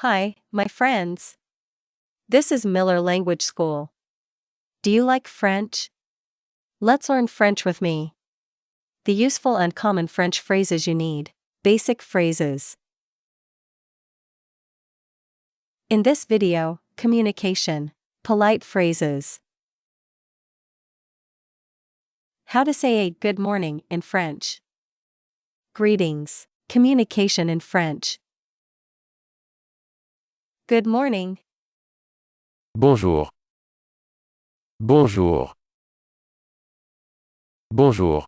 Hi, my friends. This is Miller Language School. Do you like French? Let's learn French with me. The useful and common French phrases you need. Basic phrases. In this video, communication. Polite phrases. How to say a good morning in French. Greetings. Communication in French. Good morning. Bonjour. Bonjour. Bonjour.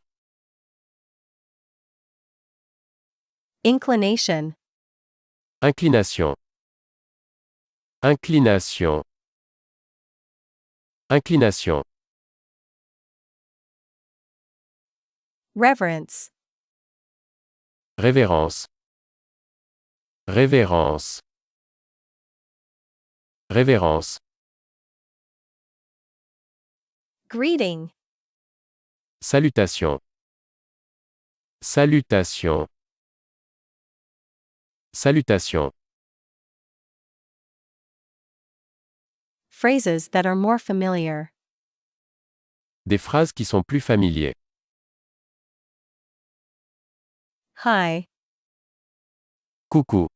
Inclination. Inclination. Inclination. Inclination. Reverence. Révérence. Révérence. Révérence. Greeting. Salutation. Salutation. Salutation. Phrases that are more familiar. Des phrases qui sont plus familiers. Hi. Coucou.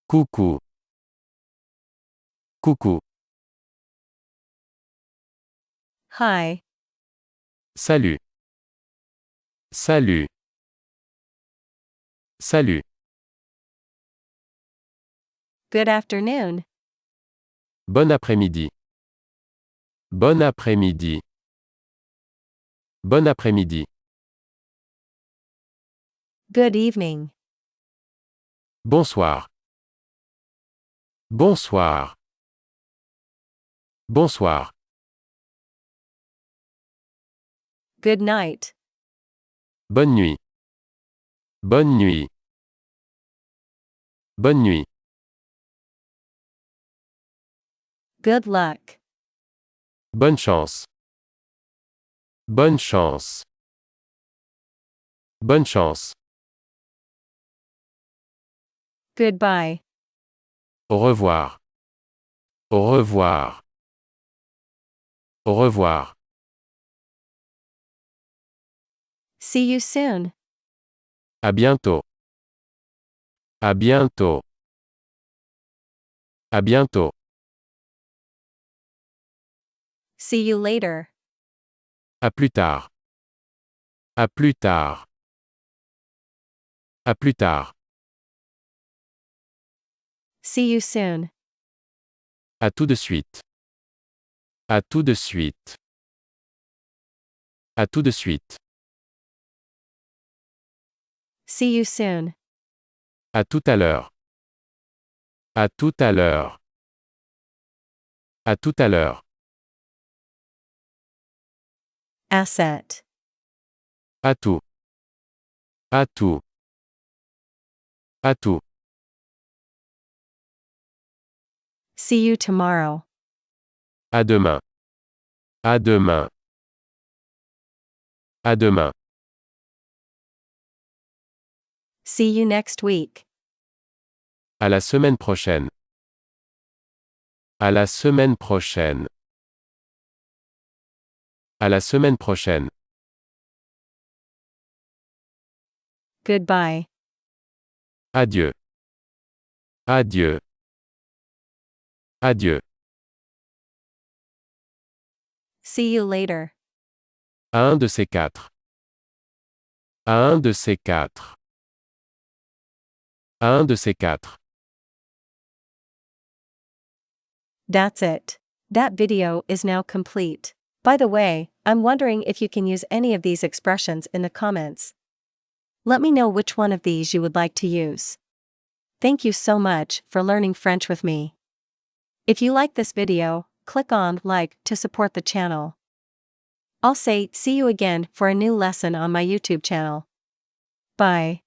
Coucou. Coucou. Hi. Salut. Salut. Salut. Good afternoon. Bon après-midi. Bon après-midi. Bon après-midi. Good evening. Bonsoir. Bonsoir. Bonsoir. Good night. Bonne nuit. Bonne nuit. Bonne nuit. Good luck. Bonne chance. Bonne chance. Bonne chance. Goodbye. Au revoir. Au revoir. Au revoir. See you soon. À bientôt. À bientôt. À bientôt. See you later. À plus tard. À plus tard. À plus tard. See you soon. À tout de suite. À tout de suite. À tout de suite. See you soon. À tout à l'heure. À tout à l'heure. À tout à l'heure. Asset. Atout. Atout. Atout. See you tomorrow. À demain. À demain. À demain. See you next week. À la semaine prochaine. À la semaine prochaine. À la semaine prochaine. Goodbye. Adieu. Adieu. Adieu. See you later. À un de ces quatre. À un de ces quatre. À un de ces quatre. That's it. That video is now complete. By the way, I'm wondering if you can use any of these expressions in the comments. Let me know which one of these you would like to use. Thank you so much for learning French with me. If you like this video, click on like to support the channel. I'll say see you again for a new lesson on my YouTube channel. Bye.